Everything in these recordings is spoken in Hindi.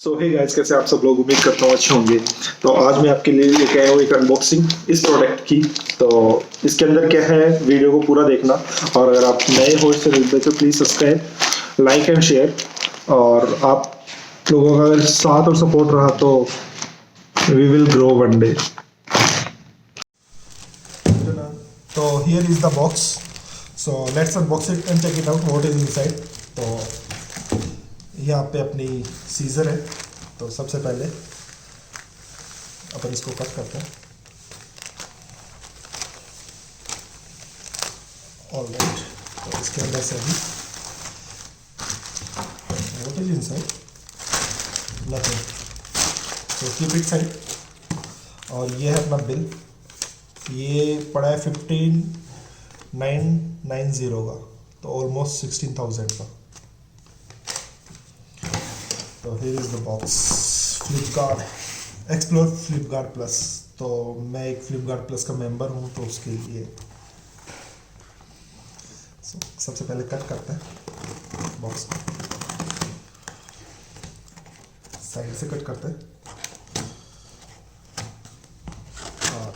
सो हे गाइस, कैसे आप सब लोग? उम्मीद करता हूँ अच्छे होंगे। तो आज मैं आपके लिए लेके आया हूँ एक अनबॉक्सिंग इस प्रोडक्ट की। तो इसके अंदर क्या है, वीडियो को पूरा देखना। और अगर आप नए हो इस चैनल पे तो please subscribe, like and share. और आप लोगों का अगर साथ और सपोर्ट रहा तो we will grow one day. तो here is the box. So let's unbox it and check it out what is inside. तो यहाँ पे अपनी सीजर है। तो सबसे पहले अपन इसको कट करते हैं। ऑलराइट, तो इसके अंदर से अभी व्हाट इज इनसाइड, नथिंग। तो कीप इट साइड। और ये है अपना बिल। ये पड़ा है 15,990 का, तो ऑलमोस्ट 16,000 का। तो here is the box. Flipkart explore Flipkart plus. तो मैं एक फ्लिपकार्ट प्लस का मेंबर हूँ, तो उसके लिए सबसे पहले कट करते हैं बॉक्स को। साइड से कट करते हैं। और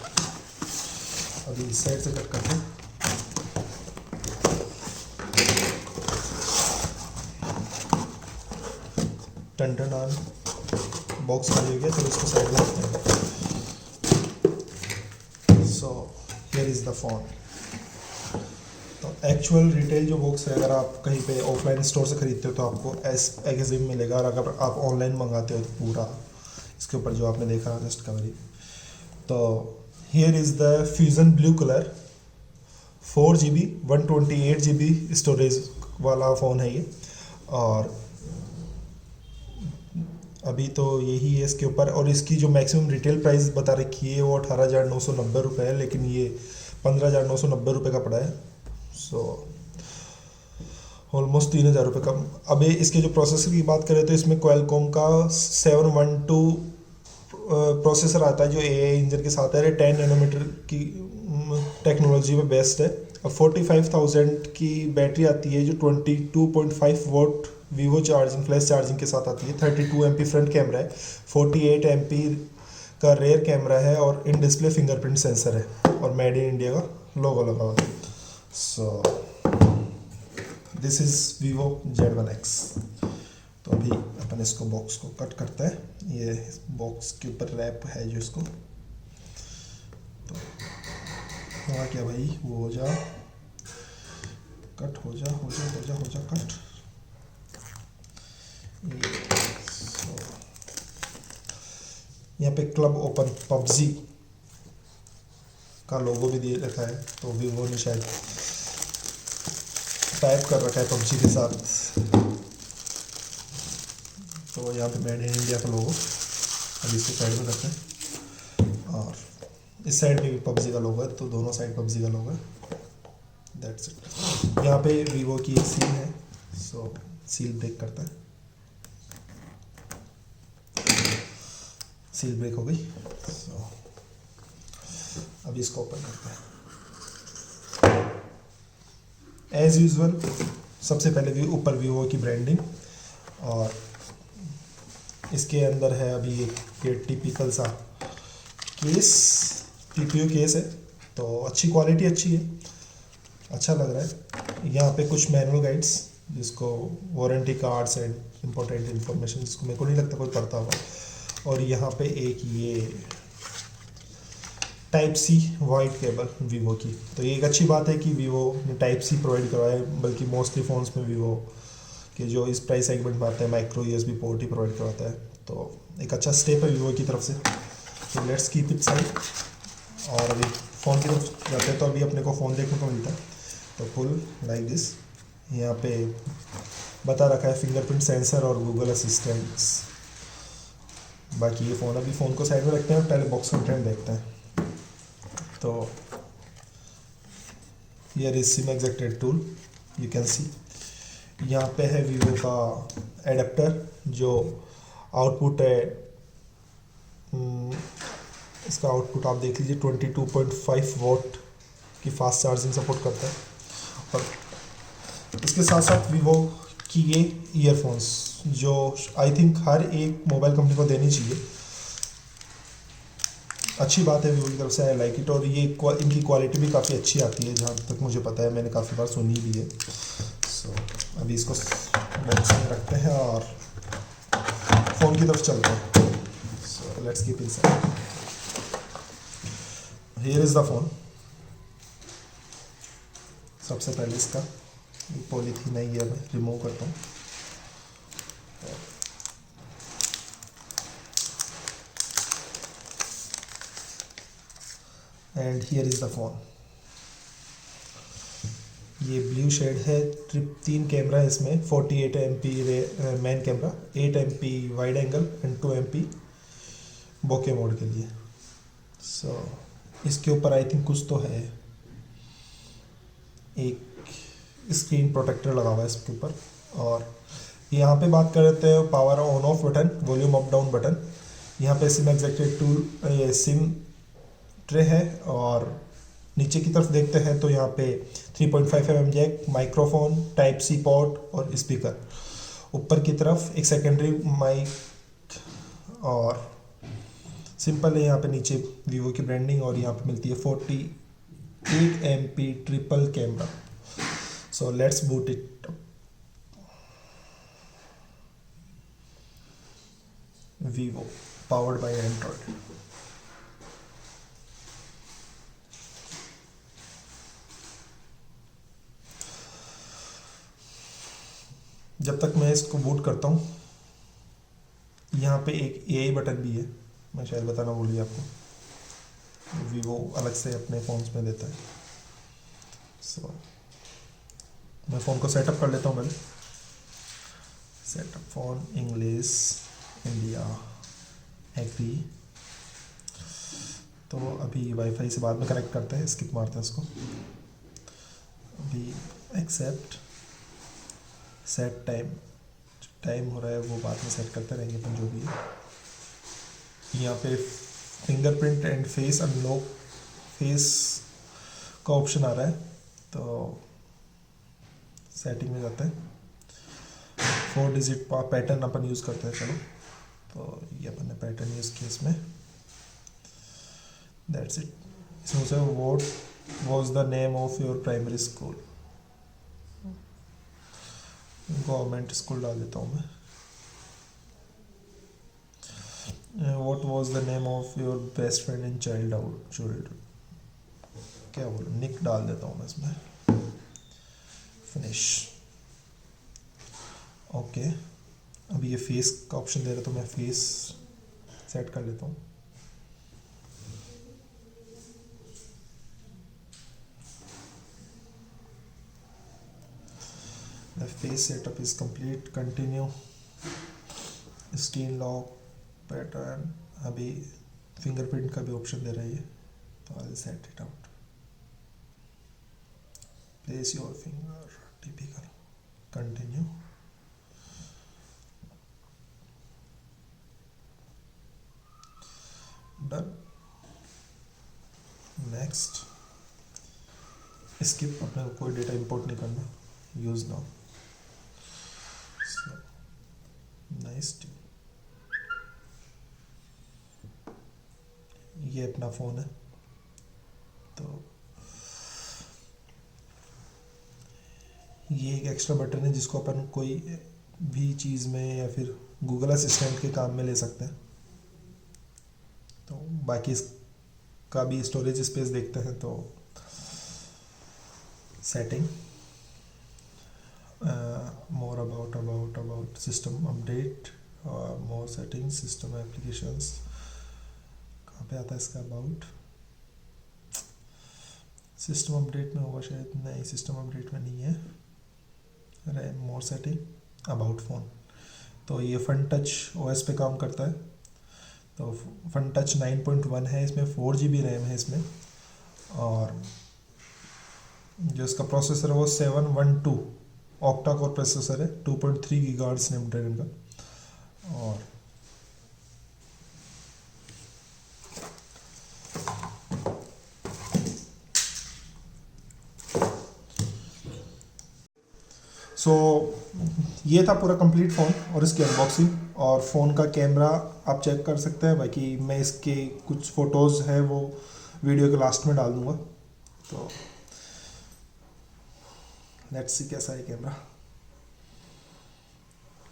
अभी इस साइड से कट करते हैं। टन टन ऑन, बॉक्स खाली हो गया। तो इसको साइड में रखते हैं। So here is the phone. तो एक्चुअल रिटेल जो बॉक्स है, अगर आप कहीं पे ऑफलाइन स्टोर से खरीदते हो तो आपको एग्जिम मिलेगा। और अगर आप ऑनलाइन मंगाते हो तो पूरा इसके ऊपर जो आपने देखा जस्ट कवरिंग। तो here is the fusion blue colour 4 GB 128 GB storage वाला फ़ोन है ये। और अभी तो यही है इसके ऊपर। और इसकी जो मैक्सिमम रिटेल प्राइस बता रखी है वो 18,990 रुपये है, लेकिन ये 15,990 रुपये का पड़ा है। सो ऑलमोस्ट 3,000 रुपये कम। अब इसके जो प्रोसेसर की बात करें तो इसमें क्वालकॉम का 712 प्रोसेसर आता है, जो AI इंजन के साथ है। 10 नैनोमीटर की टेक्नोलॉजी में बेस्ड है। और 45,000 की बैटरी आती है, जो 22.5 vote Vivo charging flash charging के साथ आती है। 32 MP फ्रंट कैमरा है, 48 MP का रेयर कैमरा है, और इन डिस्प्ले फिंगरप्रिंट सेंसर है, और मेड इन इंडिया का लोगो लगा हुआ है। So this is Vivo Z1X। तो अभी अपन इसको बॉक्स को कट करते हैं। ये बॉक्स के ऊपर रैप है जो इसको, तो हुआ क्या भाई, वो हो जा कट, हो जा हो जा हो जा हो जा कट। यहाँ पे क्लब ओपन पबजी का लोगो भी दिए रखा है। तो वीवो ने शायद टाइप कर रखा है पबजी के साथ। तो यहाँ पे मेड इन इंडिया का लोगो। अभी इसको साइड में रखते हैं। और इस साइड में भी पबजी का लोगो है, तो दोनों साइड पबजी का लोगो है। That's it. यहाँ पे वीवो की एक सील है। सो सील ब्रेक करता है। सील ब्रेक हो गई। सो अभी इसको ओपन करते हैं। एज यूजुअल सबसे पहले भी ऊपर वीवो की ब्रांडिंग, और इसके अंदर है अभी ये टिपिकल सा केस, TPU केस है। तो अच्छी क्वालिटी अच्छी है, अच्छा लग रहा है। यहाँ पे कुछ मैनुअल गाइड्स, जिसको warranty cards and important information, जिसको मेरे को नहीं लगता कोई पढ़ता होगा। और यहाँ पे एक ये Type-C वाइट केबल वीवो की। तो ये एक अच्छी बात है कि वीवो ने Type-C प्रोवाइड करवाया है, बल्कि मोस्टली फ़ोन्स में वीवो के जो इस प्राइस सेगमेंट में आते हैं माइक्रो USB पोर्ट ही प्रोवाइड करवाता है। तो एक अच्छा स्टेप है वीवो की तरफ से। तो लेट्स कीप इट साइड। और अभी फ़ोन की तरफ जाते हैं। तो अभी अपने को फ़ोन देखने को मिलता है, तो फुल लाइक दिस। यहाँ पे बता रखा है फिंगरप्रिंट सेंसर और गूगल असिस्टेंट्स। बाकी ये फ़ोन, अभी फ़ोन को साइड में रखते हैं और पहले बॉक्स कंटेंट देखते हैं। तो here is SIM ejected tool, you can see. यहाँ पे है वीवो का एडेप्टर, जो आउटपुट है। इसका आउटपुट आप देख लीजिए, 22.5 वोट की फास्ट चार्जिंग सपोर्ट करता है। और इसके साथ साथ वीवो की ये ईयरफोन्स जो आई थिंक हर एक मोबाइल कंपनी को देनी चाहिए। अच्छी बात है वीवो की तरफ से, आई लाइक इट। और ये इनकी क्वालिटी भी काफ़ी अच्छी आती है जहाँ तक मुझे पता है, मैंने काफ़ी बार सुनी भी है। सो अभी इसको बॉक्स में रखते हैं और फ़ोन की तरफ चलते हैं। So let's keep inside. Here is the phone. सबसे पहले इसका पॉलीथीन है, ये मैं रिमूव करता हूँ। And here is the phone. ये ब्लू शेड है। 3 कैमरा है इसमें, 48 MP main camera, 8 MP wide angle and 2 MP bokeh mode के लिए। सो इसके ऊपर आई थिंक कुछ तो है, एक स्क्रीन प्रोटेक्टर लगा हुआ है इसके ऊपर। और यहाँ पे बात कर रहे हैं power on off button, volume up down button. यहाँ पे सिम एग्जैक्टेड टूल, सिम ट्रे है। और नीचे की तरफ देखते हैं तो यहाँ पे 3.5 mm jack, microphone, type C port और स्पीकर। ऊपर की तरफ एक सेकेंडरी माइक और सिंपल है। यहाँ पे नीचे वीवो की ब्रांडिंग और यहाँ पे मिलती है 48 MP triple camera. So let's boot it. Vivo powered by Android. जब तक मैं इसको बूट करता हूँ, यहाँ पे एक AI बटन भी है, मैं शायद बताना भूल गया आपको। वीवो अलग से अपने फ़ोन्स में देता है। सो मैं फ़ोन को सेटअप कर लेता हूँ पहले। Setup phone, English, India, agree. तो अभी वाईफाई से बाद में कनेक्ट करते हैं, स्किप मारते हैं इसको। अभी एक्सेप्ट, सेट टाइम हो रहा है वो बाद में सेट करते रहेंगे अपन जो भी है। यहाँ पे fingerprint and face unlock, face का ऑप्शन आ रहा है। तो सेटिंग में जाते हैं, 4 डिजिट पैटर्न अपन यूज़ करते हैं। चलो, तो ये अपन ने पैटर्न यूज़ किया इसमें। That's it. इसमें से what was the name of your primary school, government school डाल देता हूँ मैं। What was the name of your best friend in childhood, क्या बोलूँ, निक डाल देता हूँ मैं इसमें। फिनिश। ओके, अभी ये फेस का ऑप्शन दे रहा है तो मैं फेस सेट कर लेता हूँ। The face setup is complete. Continue. Screen lock pattern, अभी फिंगरप्रिंट का भी ऑप्शन दे रहा है ये, तो I'll set it out. Place your finger, typical. Continue. Done. Next. Skip, अपने को कोई डेटा इंपोर्ट नहीं करना। Use now. So, nice. ये अपना फ़ोन है। तो ये एक एक्स्ट्रा बटन है जिसको अपन कोई भी चीज़ में या फिर गूगल असिस्टेंट के काम में ले सकते हैं। तो बाकी इसका भी स्टोरेज स्पेस देखते हैं। तो setting, more about system update, more setting, system applications. कहाँ पे आता है इसका अबाउट? सिस्टम अपडेट में होगा शायद, नहीं सिस्टम अपडेट में नहीं है। अरे मोर सेटिंग, अबाउट फ़ोन। तो ये फन टच OS पे काम करता है। तो फन टच 9.1 है, इसमें 4 GB रैम है इसमें। और जो इसका प्रोसेसर है वो 712 ऑक्टा कोर प्रोसेसर है, 2.3 GHz स्नैपड्रैगन का। और सो ये था पूरा कंप्लीट फ़ोन और इसकी अनबॉक्सिंग। और फ़ोन का कैमरा आप चेक कर सकते हैं, बाकी मैं इसके कुछ फ़ोटोज़ हैं वो वीडियो के लास्ट में डाल दूँगा। तो लेट्स सी कैसा है कैमरा।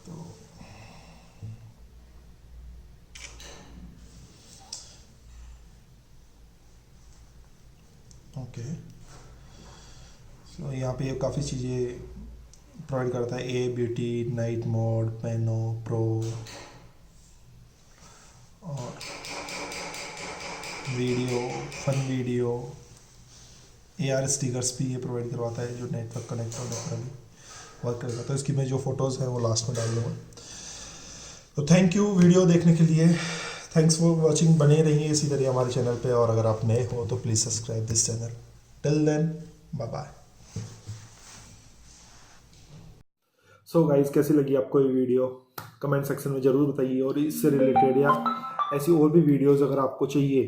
तो ओके, सो यहाँ पे ये काफ़ी चीज़ें प्रोवाइड करता है। A beauty, night mode, pano pro, और video, fun video, AR stickers भी ये प्रोवाइड करवाता है जो नेटवर्क कनेक्ट होने पर भी वर्क करेगा। तो इसकी मैं जो फ़ोटोज़ हैं वो लास्ट में डाल दूँगा। तो थैंक यू वीडियो देखने के लिए, थैंक्स फॉर वॉचिंग। बने रहिए इसी तरह हमारे चैनल पे, और अगर आप नए हो तो please subscribe this channel. Till then, bye bye. So guys, कैसी लगी आपको ये वीडियो कमेंट सेक्शन में ज़रूर बताइए, और इससे रिलेटेड या ऐसी और भी वीडियोस अगर आपको चाहिए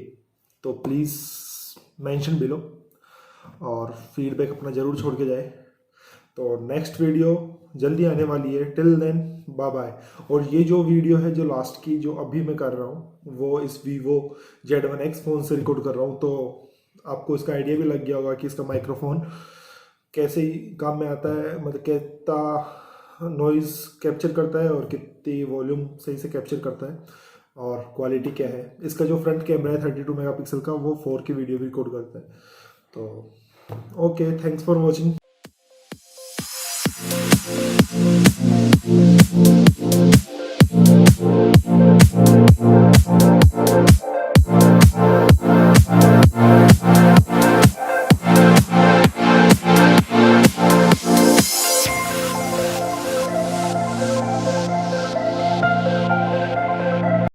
तो प्लीज़ मेंशन बिलो, और फीडबैक अपना ज़रूर छोड़ के जाए। तो नेक्स्ट वीडियो जल्दी आने वाली है। Till then, bye bye. और ये जो वीडियो है जो लास्ट की जो अभी मैं कर रहा हूँ वो इस Vivo Z1X फ़ोन से रिकॉर्ड कर रहा हूँ। तो आपको इसका आइडिया भी लग गया होगा कि इसका माइक्रोफोन कैसे काम में आता है, मतलब कितना नॉइज़ कैप्चर करता है और कितनी वॉल्यूम सही से कैप्चर करता है, और क्वालिटी क्या है। इसका जो फ्रंट कैमरा है 32 मेगापिक्सल का, वो 4K वीडियो भी रिकॉर्ड करता है। तो ओके, थैंक्स फॉर वॉचिंग।